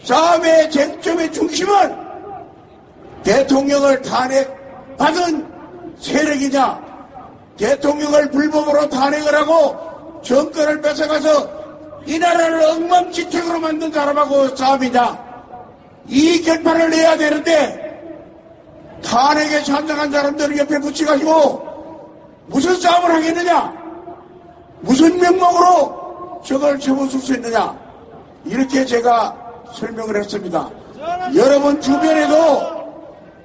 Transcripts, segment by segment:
싸움의 쟁점의 중심은 대통령을 탄핵받은 세력이냐, 대통령을 불법으로 탄핵을 하고 정권을 뺏어가서 이 나라를 엉망진창으로 만든 사람하고 싸움이냐, 이 결판을 내야 되는데 탄핵에 찬성한 사람들을 옆에 붙여가지고 무슨 싸움을 하겠느냐, 무슨 명목으로 저걸 접어줄 수 있느냐, 이렇게 제가 설명을 했습니다. 여러분 주변에도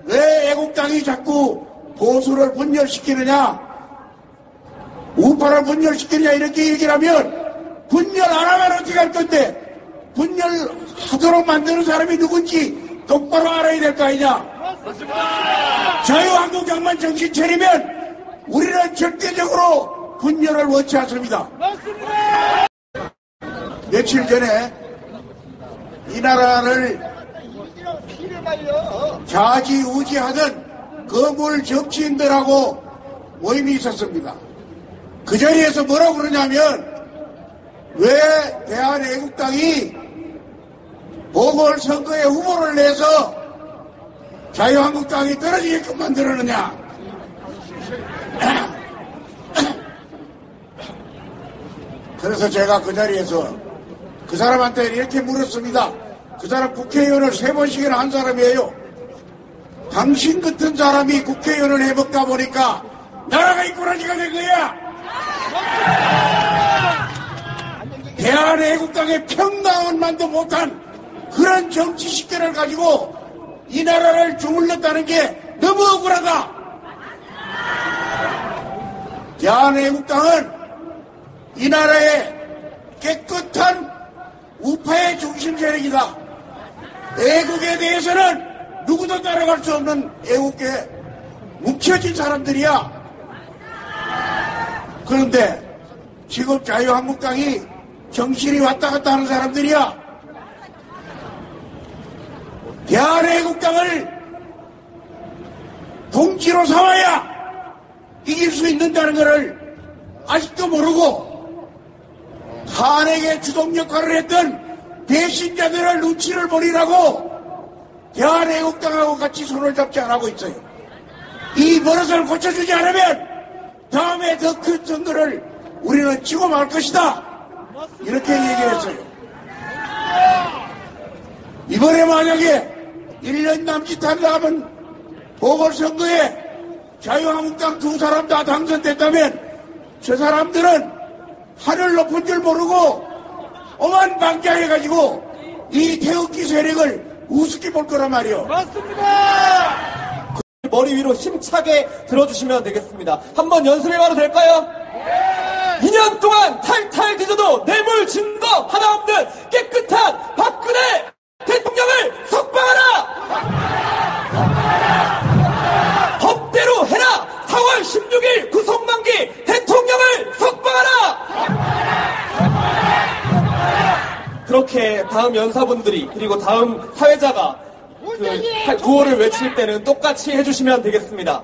왜 애국당이 자꾸 보수를 분열시키느냐, 우파를 분열시키느냐 이렇게 얘기를 하면, 분열 안 하면 어떻게 할 건데, 분열하도록 만드는 사람이 누군지 똑바로 알아야 될 거 아니냐. 자유한국당만 정신 차리면 우리는 절대적으로 분열을 원치 않습니다. 며칠 전에 이 나라를 좌지우지하던 거물 정치인들하고 모임이 있었습니다. 그 자리에서 뭐라고 그러냐면, 왜 대한애국당이 보궐선거에 후보를 내서 자유한국당이 떨어지게끔 만들었느냐. 그래서 제가 그 자리에서 그 사람한테 이렇게 물었습니다. 그 사람 국회의원을 3번씩이나 한 사람이에요. 당신 같은 사람이 국회의원을 해볼까 보니까 나라가 이꼬라지가 된 거야. 대한애국당의 평당원만도 못한 그런 정치 식견을 가지고 이 나라를 주물렀다는 게 너무 억울하다. 대한애국당은 이 나라의 깨끗한 우파의 중심 세력이다. 애국에 대해서는 누구도 따라갈 수 없는 애국에 뭉쳐진 사람들이야. 그런데 지금 자유한국당이 정신이 왔다 갔다 하는 사람들이야. 대한애국당을 동지로 삼아야 이길 수 있는다는 것을 아직도 모르고 탄핵의 주동 역할을 했던 배신자들을 눈치를 보리라고 대한애국당하고 같이 손을 잡지 않고 있어요. 이 버릇을 고쳐주지 않으면 다음에 더 큰 선거를 우리는 치고 말 것이다. 이렇게 얘기했어요. 이번에 만약에 1년 남짓한다면 보궐선거에 자유한국당 2사람 다 당선됐다면 저 사람들은 하늘 높은 줄 모르고 어만방자해가지고 이 태극기 세력을 우습게 볼 거란 말이요. 맞습니다. 머리 위로 힘차게 들어주시면 되겠습니다. 한번 연습해봐도 될까요? 2년 동안 탈탈 뒤져도 뇌물 증거 하나 없는 깨끗한 박근혜 대통령을 석방하라! 법대로 해라! 4월 16일 구속만기 대통령을 석방하라! 그렇게 다음 연사분들이 그리고 다음 사회자가 구호를 외칠 때는 똑같이 해주시면 되겠습니다.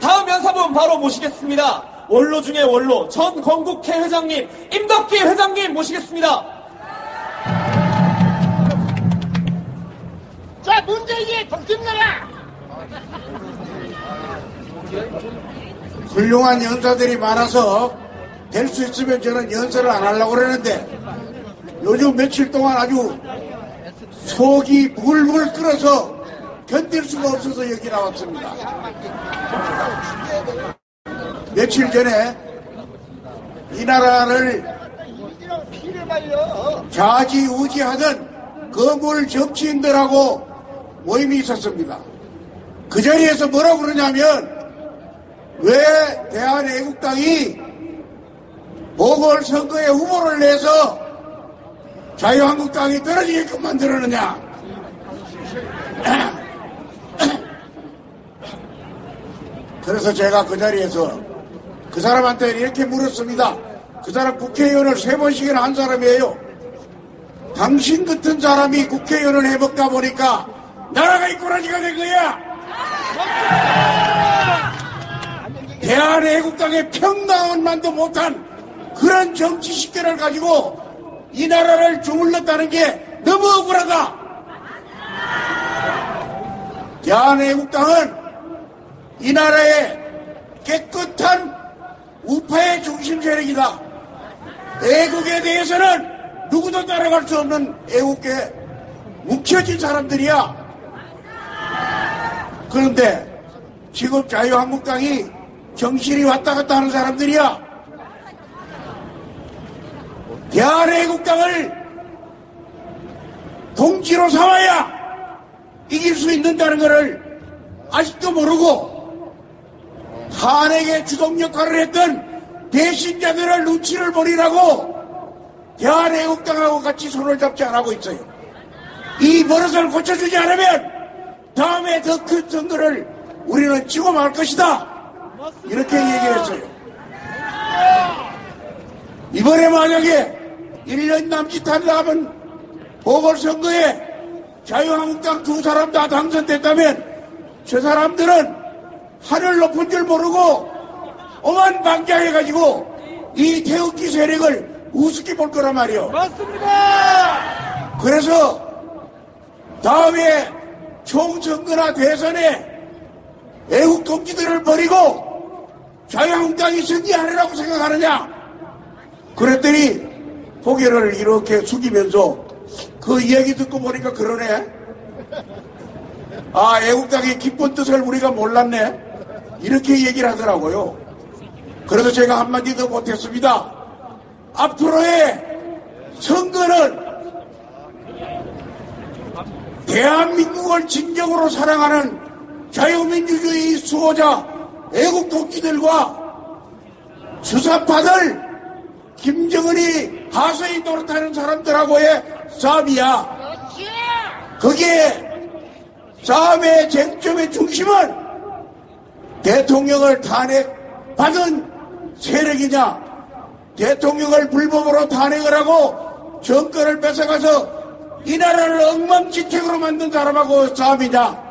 다음 연사분 바로 모시겠습니다. 원로 중에 원로 전 건국회 회장님 임덕기 회장님 모시겠습니다. 자, 문재인이 독립나라. 훌륭한 연사들이 많아서 될 수 있으면 저는 연설을 안 하려고 그러는데 요즘 며칠 동안 아주 속이 불불 끓어서 견딜 수가 없어서 여기 나왔습니다. 며칠 전에 이 나라를 좌지우지하던 거물 정치인들하고 모임이 있었습니다. 그 자리에서 뭐라고 그러냐면, 왜 대한애국당이 보궐선거에 후보를 내서 자유한국당이 떨어지게끔 만들었느냐. 그래서 제가 그 자리에서 그 사람한테 이렇게 물었습니다. 그 사람 국회의원을 3번씩이나 한 사람이에요. 당신 같은 사람이 국회의원을 해볼까 보니까 나라가 이꼬라지가 된 거야. 대한애국당의 평당원만도 못한 그런 정치 식견을 가지고 이 나라를 주물렀다는 게 너무 억울하다. 대한애국당은 이 나라의 깨끗한 우파의 중심 세력이다. 애국에 대해서는 누구도 따라갈 수 없는 애국에 뭉쳐진 사람들이야. 그런데 지금 자유한국당이 정신이 왔다 갔다 하는 사람들이야. 대한애국당을 동지로 삼아야 이길 수 있는다는 것을 아직도 모르고 탄핵의 주동 역할을 했던 배신자들을 눈치를 보리라고 대한애국당하고 같이 손을 잡지 않고 있어요. 이 버릇을 고쳐주지 않으면 다음에 더 큰 선거를 우리는 지고 말 것이다. 이렇게 얘기했어요. 이번에 만약에 1년 남짓한다면 보궐선거에 자유한국당 두 사람 다 당선됐다면 저 사람들은 하늘 높은 줄 모르고 어만방자해가지고 이 태극기 세력을 우습게 볼 거란 말이요. 맞습니다. 그래서 다음에 총선거나 대선에 애국 동지들을 버리고 자유한국당이 승리하리라고 생각하느냐? 그랬더니 고개를 이렇게 숙이면서 그 이야기 듣고 보니까 그러네. 아, 애국당의 깊은 뜻을 우리가 몰랐네. 이렇게 얘기를 하더라고요. 그래서 제가 한마디 더 못했습니다. 앞으로의 선거는 대한민국을 진정으로 사랑하는 자유민주주의 수호자 애국 동지들과 주사파들 김정은이 하소연 노릇하는 사람들하고의 싸움이야. 거기에 싸움의 쟁점의 중심은 대통령을 탄핵받은 세력이냐, 대통령을 불법으로 탄핵을 하고 정권을 뺏어가서 이 나라를 엉망진창으로 만든 사람하고 싸움이냐,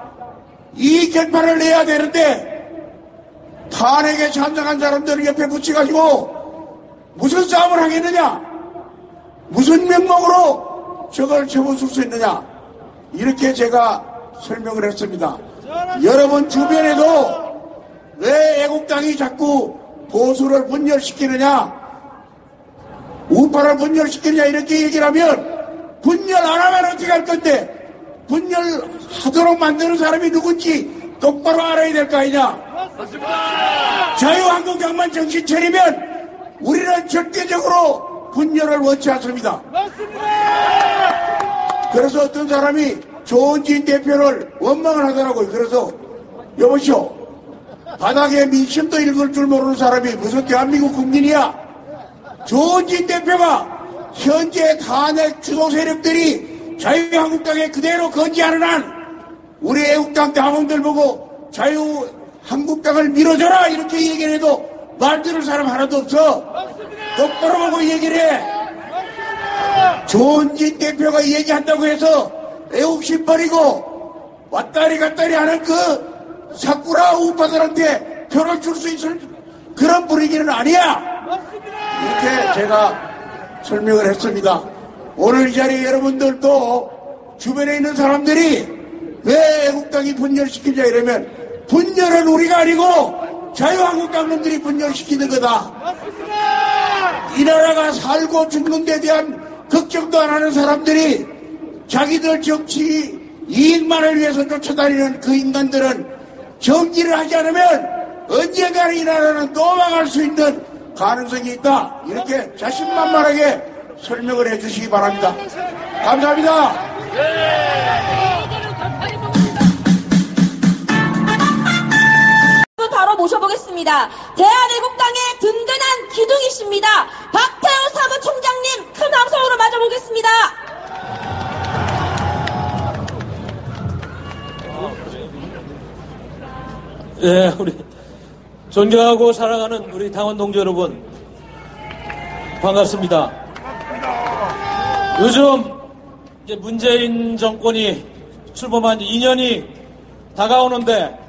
이 결판을 내야 되는데 탄핵에 찬성한 사람들을 옆에 붙여가지고 무슨 싸움을 하겠느냐, 무슨 명목으로 저걸 쳐부술 수 있느냐, 이렇게 제가 설명을 했습니다. 여러분 주변에도 왜 애국당이 자꾸 보수를 분열시키느냐, 우파를 분열시키느냐 이렇게 얘기를 하면 분열 안 하면 어떻게 할 건데, 분열하도록 만드는 사람이 누군지 똑바로 알아야 될 거 아니냐. 자유한국당만 정신 차리면 우리는 절대적으로 분열을 원치 않습니다. 그래서 어떤 사람이 조은진 대표를 원망을 하더라고요. 그래서 여보시오, 바닥에 민심도 읽을 줄 모르는 사람이 무슨 대한민국 국민이야. 조은진 대표가 현재 탄핵 주도 세력들이 자유한국당에 그대로 건재하는 한 우리 애국당 당원들 보고 자유한국당을 밀어줘라 이렇게 얘기를 해도 말 들을 사람 하나도 없어. 똑바로 보고 얘기를 해. 조은진 대표가 얘기한다고 해서 애국심 버리고 왔다리 갔다리 하는 그 사쿠라 우파들한테 표를 줄 수 있을 그런 분위기는 아니야. 이렇게 제가 설명을 했습니다. 오늘 이 자리에 여러분들도 주변에 있는 사람들이 왜 애국당이 분열시키냐 이러면 분열은 우리가 아니고 자유한국당 놈들이 분열시키는 거다. 이 나라가 살고 죽는 데 대한 걱정도 안 하는 사람들이 자기들 정치 이익만을 위해서 쫓아다니는 그 인간들은 정리를 하지 않으면 언젠가 이 나라는 또 망할 수 있는 가능성이 있다. 이렇게 자신만만하게 설명을 해주시기 바랍니다. 감사합니다. 바로 모셔보겠습니다. 대한애국당의 든든한 기둥이십니다. 박태우 사무총장님 큰 함성으로 맞아보겠습니다. 예, 우리 존경하고 사랑하는 우리 당원 동지 여러분, 반갑습니다. 요즘 이제 문재인 정권이 출범한 2년이 다가오는데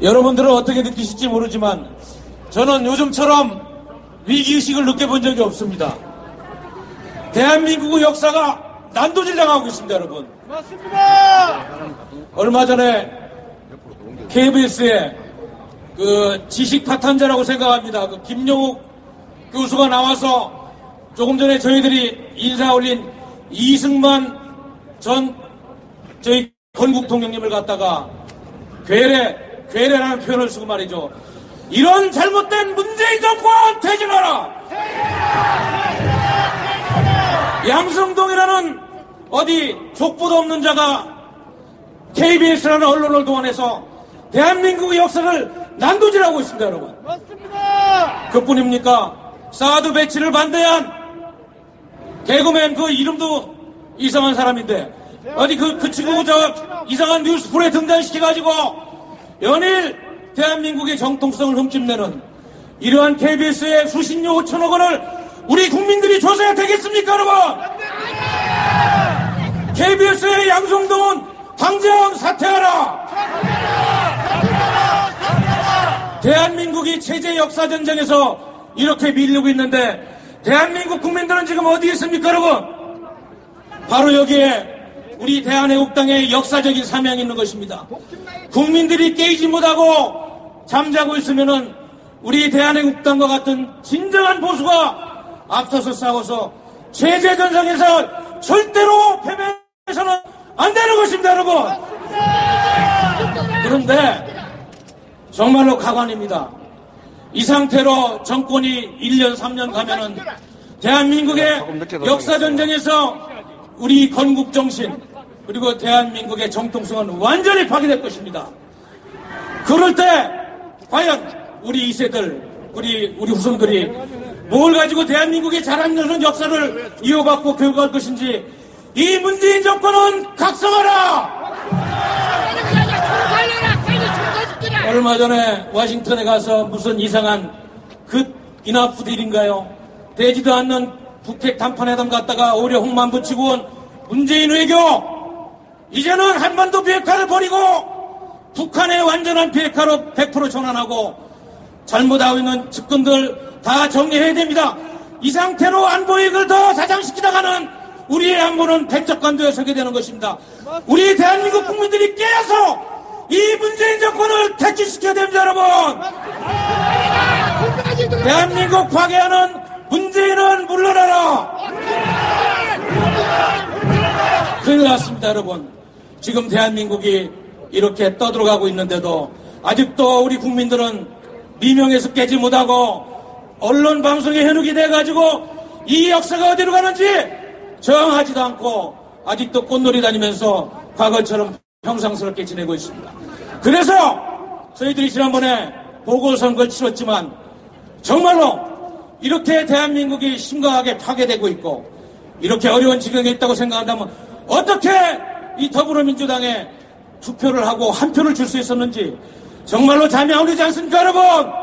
여러분들은 어떻게 느끼실지 모르지만 저는 요즘처럼 위기의식을 느껴본 적이 없습니다. 대한민국의 역사가 난도질 당하고 있습니다, 여러분. 맞습니다. 얼마 전에 KBS에 그 지식 파탄자라고 생각합니다. 그 김용욱 교수가 나와서 조금 전에 저희들이 인사 올린 이승만 전 저희 건국 통령님을 갖다가 괴뢰라는 표현을 쓰고 말이죠. 이런 잘못된 문재인 정권 퇴진하라! 양성동이라는 어디 족보도 없는 자가 KBS라는 언론을 동원해서 대한민국의 역사를 난도질하고 있습니다, 여러분. 맞습니다. 그뿐입니까? 사드 배치를 반대한 개그맨 그 이름도 이상한 사람인데 어디 그 친구 저 이상한 뉴스프로에 등단시켜가지고 연일 대한민국의 정통성을 흠집내는 이러한 KBS의 수십여 5천억 원을 우리 국민들이 조사해야 되겠습니까, 여러분? KBS의 양성동은 당장 사퇴하라! 대한민국이 체제 역사 전쟁에서 이렇게 밀리고 있는데 대한민국 국민들은 지금 어디에 있습니까, 여러분? 바로 여기에 우리 대한애국당의 역사적인 사명이 있는 것입니다. 국민들이 깨이지 못하고 잠자고 있으면은 우리 대한애국당과 같은 진정한 보수가 앞서서 싸워서 체제 전쟁에서 절대로 패배해서는 안 되는 것입니다, 여러분. 그런데 정말로 가관입니다. 이 상태로 정권이 1년, 3년 가면은 대한민국의 역사전쟁에서 우리 건국정신 그리고 대한민국의 정통성은 완전히 파괴될 것입니다. 그럴 때 과연 우리 2세들, 우리 후손들이 뭘 가지고 대한민국의 자랑스러운 역사를 이어받고 교육할 것인지 이 문재인 정권은 각성하라! 얼마 전에 워싱턴에 가서 무슨 이상한 그 이나프딜인가요? 되지도 않는 북핵 담판회담 갔다가 오히려 홍만 붙이고 온 문재인 외교! 이제는 한반도 비핵화를 버리고 북한의 완전한 비핵화로 100% 전환하고 잘못하고 있는 측근들 다 정리해야 됩니다. 이 상태로 안보익을 더 사장시키다가는 우리의 안보는 백척간도에 서게 되는 것입니다. 우리 대한민국 국민들이 깨어서 이 문재인 정권을 퇴진시켜야 됩니다, 여러분. 대한민국 파괴하는 문재인은 물러나라. 큰일 났습니다, 여러분. 지금 대한민국이 이렇게 떠들어가고 있는데도 아직도 우리 국민들은 미명에서 깨지 못하고 언론 방송에 현혹이 돼가지고 이 역사가 어디로 가는지 정하지도 않고 아직도 꽃놀이 다니면서 과거처럼 평상스럽게 지내고 있습니다. 그래서 저희들이 지난번에 보궐선거를 치렀지만 정말로 이렇게 대한민국이 심각하게 파괴되고 있고 이렇게 어려운 지경에 있다고 생각한다면 어떻게 이 더불어민주당에 투표를 하고 한 표를 줄 수 있었는지 정말로 잠이 안 오지 않습니까, 여러분?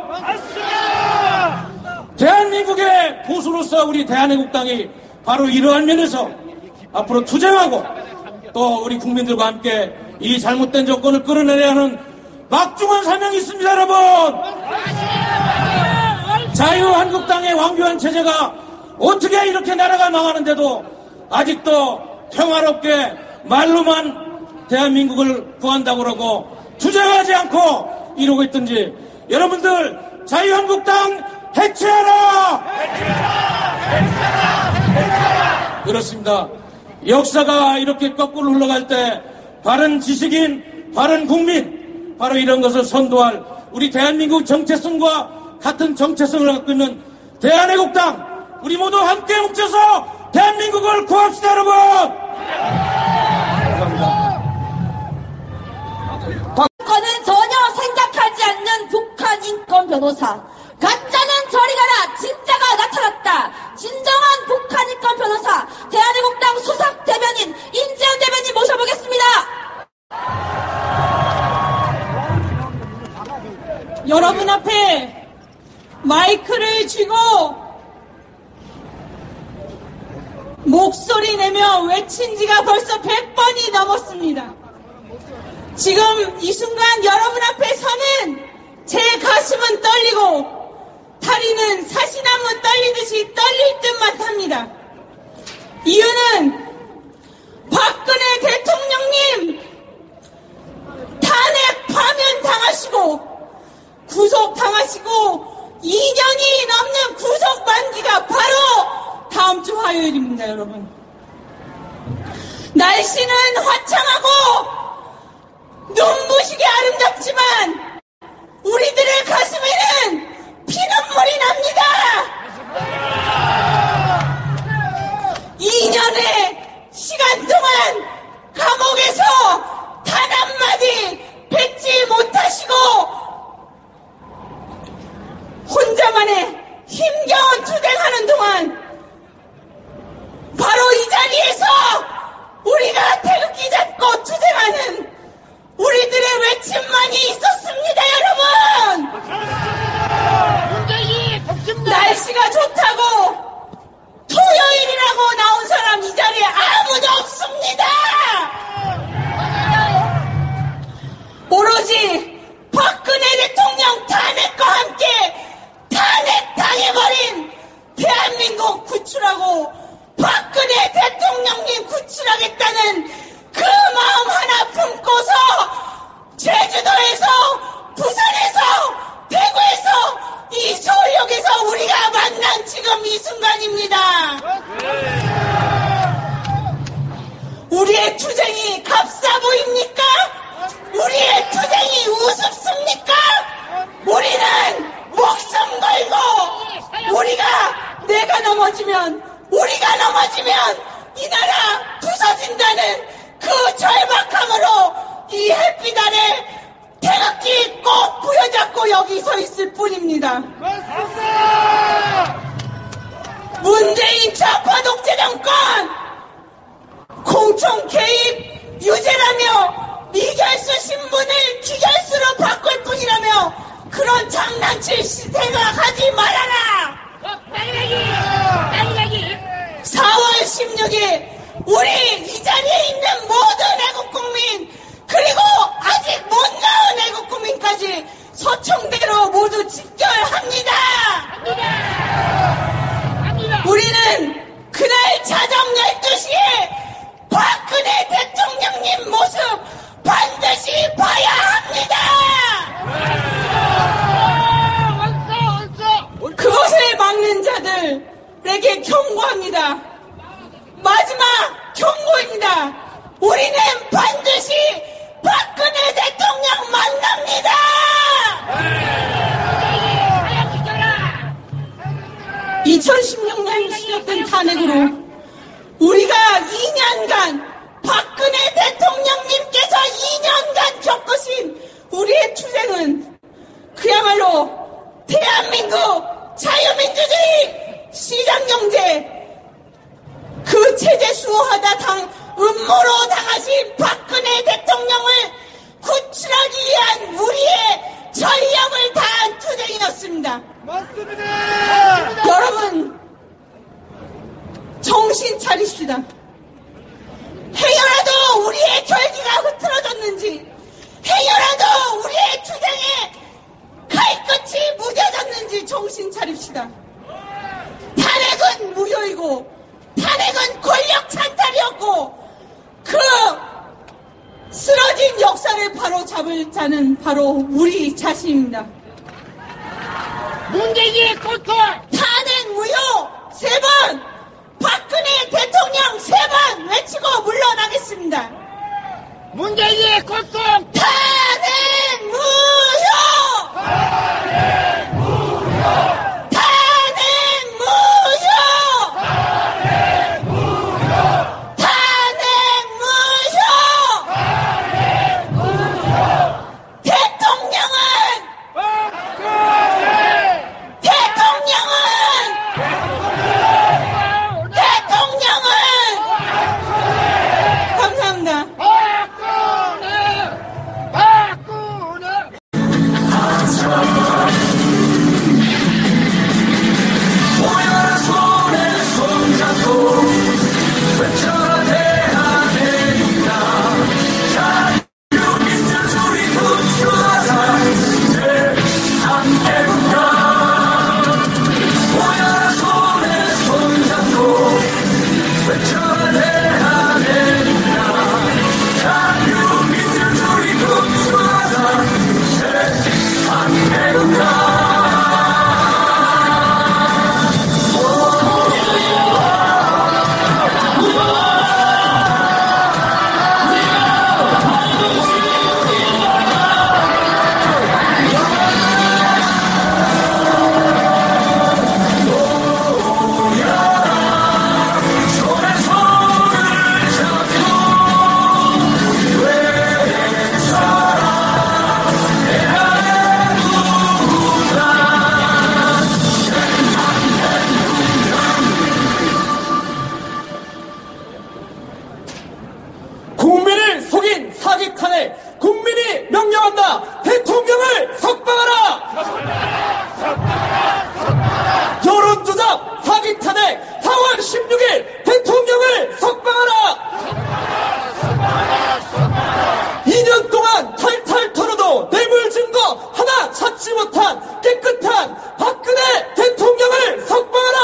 맞습니다. 대한민국의 보수로서 우리 대한애국당이 바로 이러한 면에서 앞으로 투쟁하고 또 우리 국민들과 함께 이 잘못된 정권을 끌어내야 하는 막중한 사명이 있습니다, 여러분. 자유한국당의 왕교안 체제가 어떻게 이렇게 나라가 망하는데도 아직도 평화롭게 말로만 대한민국을 구한다고 그러고 투쟁하지 않고 이러고 있든지 여러분들 자유한국당 해체하라! 그렇습니다. 역사가 이렇게 거꾸로 흘러갈 때 바른 지식인, 바른 국민, 바로 이런 것을 선도할 우리 대한민국 정체성과 같은 정체성을 갖고 있는 대한애국당, 우리 모두 함께 뭉쳐서 대한민국을 구합시다, 여러분! 감사합니다. 북한은 전혀 생각하지 않는 북한 인권 변호사. 가짜는 저리 가라. 진짜가 나타났다. 진정한 북한 인권 변호사 대한애국당 수석 대변인 임재현 대변인 모셔보겠습니다. 여러분 앞에 마이크를 쥐고 목소리 내며 외친 지가 벌써 100번이 넘었습니다. 지금 이 순간 여러분 앞에 서는 제 가슴은 떨리고 다리는 사시나무 떨리듯이 떨릴 듯만 합니다. 이유는 박근혜 대통령님 탄핵 파면 당하시고 구속 당하시고 2년이 넘는 구속 만기가 바로 다음 주 화요일입니다, 여러분. 날씨는 화창하고 눈부시게 아름답지만 우리들의 가슴에는 피눈물이 납니다. 2년의 시간 동안 감옥에서 단 한마디 뱉지 못하시고 혼자만의 힘겨운 투쟁하는 동안 바로 이 자리에서 우리가 태극기 잡고 투쟁하는 우리들의 외침만이 있었습니다, 여러분. 날씨가 좋다고 토요일이라고 나온 사람 이 자리에 아무도 없습니다. 오로지 박근혜 대통령 탄핵과 함께 탄핵당해버린 대한민국 구출하고 박근혜 대통령님 구출하겠다는 그 마음 하나 품고서 제주도에서 부산에서 대구에서 이 서울역에서 우리가 만난 지금 이 순간입니다. 우리의 투쟁이 값싸 보입니까? 우리의 투쟁이 우습습니까? 우리는 목숨 걸고 내가 넘어지면 이 나라 부서진다는 그 절박함으로 이 햇빛 아래 태극기 꼭 부여잡고 여기 서 있을 뿐입니다. 문재인 좌파 독재 정권 공천 개입 유죄라며 미결수 신분을 기결수로 바꿀 뿐이라며 그런 장난칠 생각하지 말아라. 4월 16일 우리 이 자리에 있는 모든 애국국민 그리고 아직 못 나온 애국국민까지 서청대로 모두 집결합니다. 우리는 그날 자정 12시에 박근혜 대통령님 모습 반드시 봐야 합니다. 그것을 막는 자들에게 경고합니다. 마지막 경고입니다. 우리는 반드시 박근혜 대통령 만납니다. 2016년 시작된 탄핵으로 우리가 2년간 박근혜 대통령님께서 2년간 겪으신 우리의 투쟁은 그야말로 대한민국 자유민주주의 시장경제 그 체제 수호하다 음모로 당하신 박근혜 대통령을 구출하기 위한 우리의 전력을 다한 투쟁이었습니다. 맞습니다. 여러분 정신 차리십시다. 행여라도 우리의 결기가 흐트러졌는지 행여라도 우리의 투쟁에 칼끝이 무뎌졌는지 정신 차립시다. 탄핵은 무효이고 탄핵은 권력 찬탈이었고 그 쓰러진 역사를 바로 잡을 자는 바로 우리 자신입니다. 문재인의 고통 탄핵 무효 3번 박근혜 대통령 3번 외치고 물러나겠습니다. 문재인의 고통 탄핵 무효 탄핵 무효 탄핵 무효 탄핵 무효 탄핵 무효 탄핵 무효 대통령은 감사합니다. 사기 탄핵 국민이 명령한다. 대통령을 석방하라. 여론조작 사기 탄핵 4월 16일 대통령을 석방하라. 2년 동안 탈탈 털어도 뇌물 증거 하나 찾지 못한 깨끗한 박근혜 대통령을 석방하라.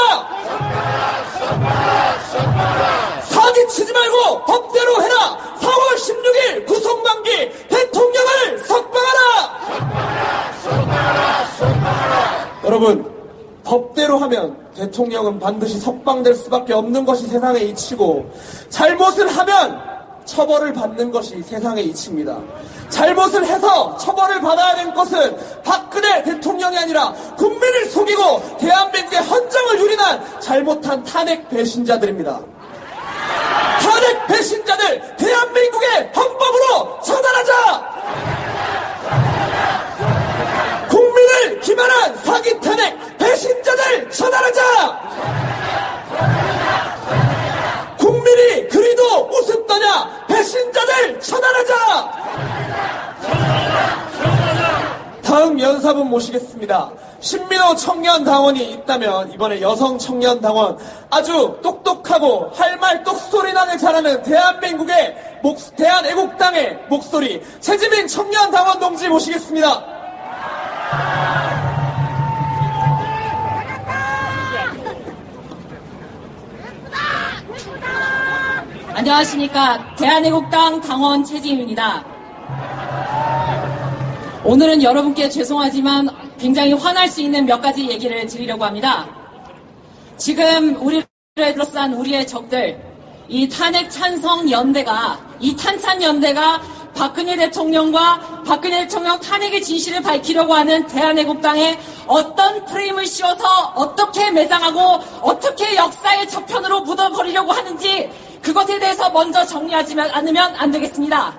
사기치지 말고 법대로 해라. 4월 16일 구속만기 대통령을 석방하라. 여러분, 법대로 하면 대통령은 반드시 석방될 수밖에 없는 것이 세상의 이치고, 잘못을 하면 처벌을 받는 것이 세상의 이치입니다. 잘못을 해서 처벌을 받아야 될 것은 박근혜 대통령이 아니라 국민을 속이고 대한민국의 헌정을 유린한 잘못한 탄핵 배신자들입니다. 탄핵 배신자들 대한민국의 헌법으로 처단하자. 국민을 기만한 사기 탄핵 배신자들 처단하자. 국민이 그리도 우습다냐 배신자들 처단하자. 다음 연사분 모시겠습니다. 신민호 청년당원이 있다면 이번에 여성 청년당원, 아주 똑똑하고 할 말 똑소리 나게 잘하는 대한민국의 대한애국당의 목소리 최지민 청년당원 동지 모시겠습니다. 안녕하십니까. 대한애국당 당원 최지임입니다. 오늘은 여러분께 죄송하지만 굉장히 화날 수 있는 몇 가지 얘기를 드리려고 합니다. 지금 우리를 둘러싼 우리의 적들, 이 탄핵 찬성 연대가, 이 탄찬 연대가 박근혜 대통령과 박근혜 대통령 탄핵의 진실을 밝히려고 하는 대한애국당에 어떤 프레임을 씌워서 어떻게 매장하고 어떻게 역사의 저편으로 묻어버리려고 하는지 그것에 대해서 먼저 정리하지 않으면 안 되겠습니다.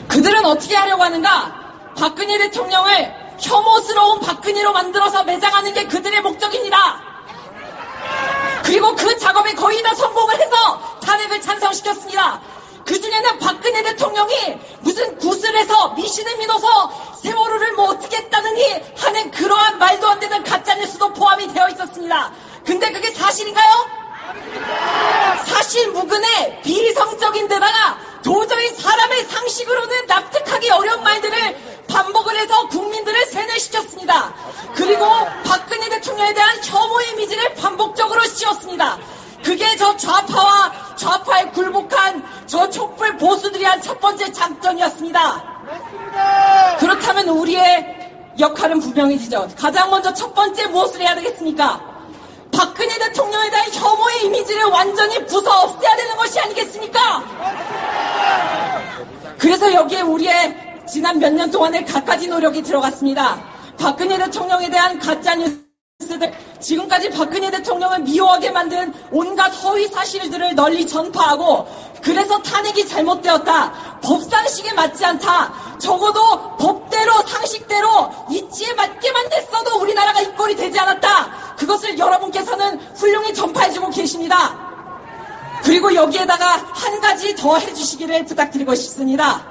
그들은 어떻게 하려고 하는가? 박근혜 대통령을 혐오스러운 박근혜로 만들어서 매장하는 게 그들의 목적입니다. 그리고 그 작업에 거의 다 성공을 해서 탄핵을 찬성시켰습니다. 그중에는 박근혜 대통령이 무슨 구슬에서 미신을 믿어서 세월호를 뭐 어떻게 했다느니 하는 그러한 말도 안 되는 가짜뉴스도 포함이 되어 있었습니다. 근데 그게 사실인가요? 사실 무근의 비이성적인 데다가 도저히 사람의 상식으로는 납득하기 어려운 말들을 반복을 해서 국민들을 세뇌시켰습니다. 그리고 박근혜 대통령에 대한 혐오 이미지를 반복적으로 씌웠습니다. 그게 저 좌파에 굴복한 저 촛불 보수들이 한 첫 번째 장점이었습니다. 그렇다면 우리의 역할은 분명해지죠. 가장 먼저 첫 번째 무엇을 해야 되겠습니까? 박근혜 대통령에 대한 혐오의 이미지를 완전히 부숴 없애야 되는 것이 아니겠습니까? 그래서 여기에 우리의 지난 몇 년 동안의 갖가지 노력이 들어갔습니다. 박근혜 대통령에 대한 가짜뉴스들, 지금까지 박근혜 대통령을 미워하게 만든 온갖 허위 사실들을 널리 전파하고, 그래서 탄핵이 잘못되었다, 법상식에 맞지 않다, 적어도 법대로 상식대로 이치에 맞게만 됐어도 우리나라가 이 꼴이 되지 않았다, 그것을 여러분께서는 훌륭히 전파해주고 계십니다. 그리고 여기에다가 한 가지 더 해주시기를 부탁드리고 싶습니다.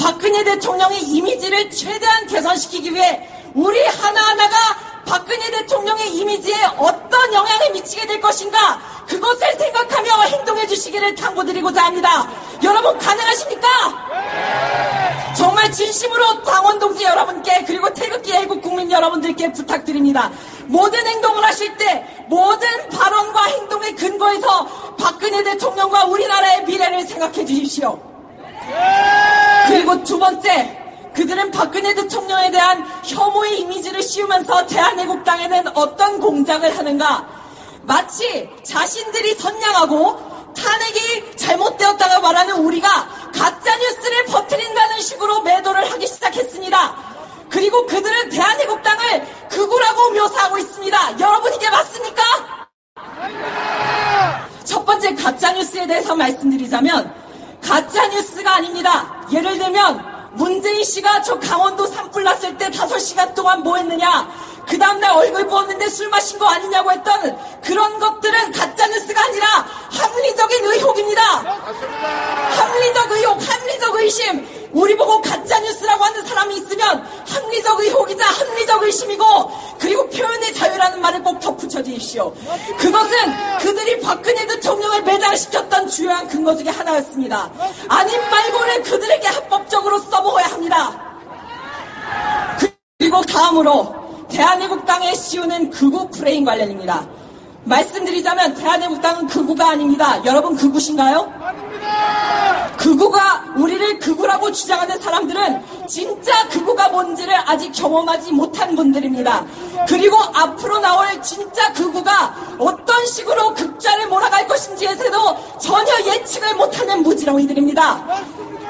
박근혜 대통령의 이미지를 최대한 개선시키기 위해 우리 하나하나가 박근혜 대통령의 이미지에 어떤 영향을 미치게 될 것인가, 그것을 생각하며 행동해 주시기를 당부드리고자 합니다. 여러분 가능하십니까? 정말 진심으로 당원 동지 여러분께, 그리고 태극기 애국 국민 여러분들께 부탁드립니다. 모든 행동을 하실 때 모든 발언과 행동의 근거에서 박근혜 대통령과 우리나라의 미래를 생각해 주십시오. 그리고 두 번째, 그들은 박근혜 대통령에 대한 혐오의 이미지를 씌우면서 대한애국당에는 어떤 공작을 하는가? 마치 자신들이 선량하고 탄핵이 잘못되었다고 말하는 우리가 가짜뉴스를 퍼뜨린다는 식으로 매도를 하기 시작했습니다. 그리고 그들은 대한애국당을 극우라고 묘사하고 있습니다. 여러분 이게 맞습니까? 첫 번째 가짜뉴스에 대해서 말씀드리자면, 가짜뉴스가 아닙니다. 예를 들면 문재인 씨가 저 강원도 산불 났을 때 5시간 동안 뭐 했느냐, 그 다음날 얼굴 부었는데 술 마신 거 아니냐고 했던 그런 것들은 가짜뉴스가 아니라 합리적인 의혹입니다. 합리적 의혹, 의심이고, 그리고 표현의 자유라는 말을 꼭 덧붙여 주십시오. 그것은 그들이 박근혜 대통령을 매장시켰던 주요한 근거 중에 하나였습니다. 아님 말고는 그들에게 합법적으로 써먹어야 합니다. 그리고 다음으로 대한애국당에 씌우는 극우 프레임 관련입니다. 말씀드리자면 대한애국당은 극우가 아닙니다. 여러분 극우신가요? 극우가 우리를 극우라고 주장하는 사람들은 진짜 극우가 뭔지를 아직 경험하지 못한 분들입니다. 그리고 앞으로 나올 진짜 극우가 어떤 식으로 극좌를 몰아갈 것인지에서도 전혀 예측을 못하는 무지렁이들입니다.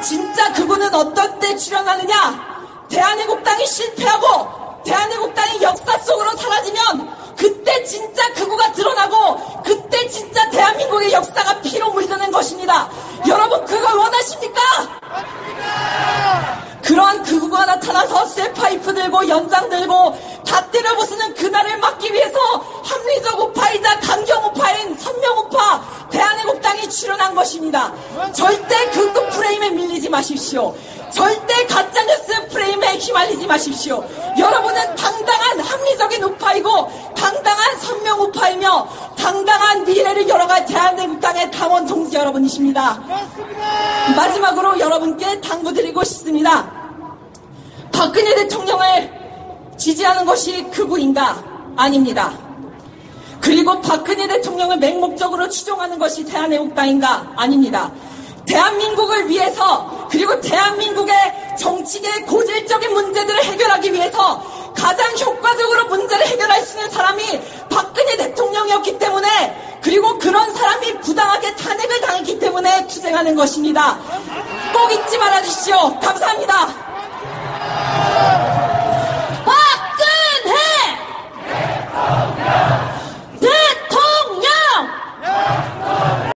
진짜 극우는 어떤 때 출현하느냐? 대한애국당이 실패하고 대한애국당이 역사 속으로 사라지면 그때 진짜 극우가 드러나고 그때 진짜 대한민국의 역사가 피로 물드는 것입니다. 여러분 그걸 원하십니까? 그러한 극우가 나타나서 쇠파이프 들고 연장 들고 다 때려부수는 그날을 막기 위해서 합리적 우파이자 강경 우파인 선명 우파 대한애국당이 출연한 것입니다. 절대 극우 프레임에 밀리지 마십시오. 절대 가짜뉴스 프레임에 휘말리지 마십시오. 여러분은 당당한 합리적인 우파이고 당당한 선명 우파이며 당당한 미래를 열어갈 대한애국당의 당원 동지 여러분이십니다. 마지막으로 여러분께 당부드리고 싶습니다. 박근혜 대통령을 지지하는 것이 극우인가? 아닙니다. 그리고 박근혜 대통령을 맹목적으로 추종하는 것이 대한애국당인가? 아닙니다. 대한민국을 위해서 그리고 대한민국의 정치계의 고질적인 문제들을 해결하기 위해서 가장 효과적으로 문제를 해결할 수 있는 사람이 박근혜 대통령이었기 때문에 그리고 그런 사람이 부당하게 탄핵을 당했기 때문에 투쟁하는 것입니다. 꼭 잊지 말아주십시오. 감사합니다.